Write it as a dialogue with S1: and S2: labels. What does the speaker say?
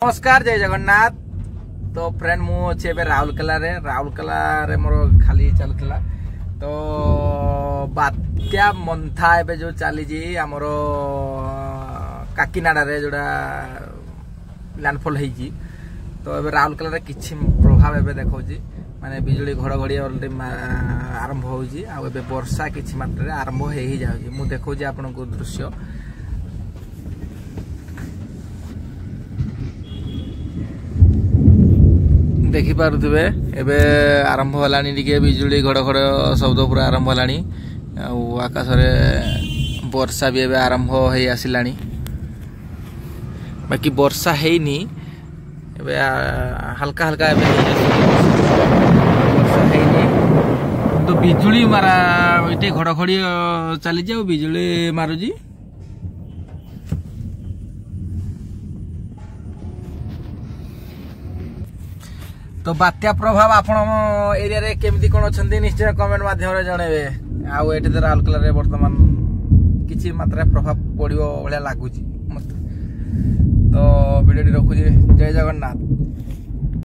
S1: नमस्कार जय जगन्नाथ। तो फ्रेंड मु अच्छे राउरकेला रे मोर खाली चलुला तो बात्या मंथा एबे जो चली आमर काकीनाडा रे जोड़ा लैंडफॉल होईजी। तो एबे राउरकेला रे किछि प्रभाव एबे देखौजी माने बिजुली घड़घड़ी ऑलरेडी आरंभ होईजी आ एबे वर्षा किछि मात्रा रे आरंभ हेई जाउजी। मु देखौजी आपनको दृश्य देखि पारुथिबे एबे आरंभ हलानी टिके बिजुली घड़घड़ शब्द पूरा आरंभ हलानी आकाश रे वर्षा भी एबे आरंभ हेई आसिलानी। बाकी वर्षा हेईनी एबे हल्का हल्का एबे वर्षा हेईनी तो बिजुली मारा इटे घड़घड़ी चली जाऊ बिजुली मारुजी। तो बात्या प्रभाव आपण एरिया रे केमती कोन अछंती निश्चय कमेंट माध्यम रे जणेबे। आउ एठी तो राउरकेला रे वर्तमान किछि मात्रा प्रभाव पड़िबो भले लागुची मत। तो वीडियो रखुजी। जय जगन्नाथ।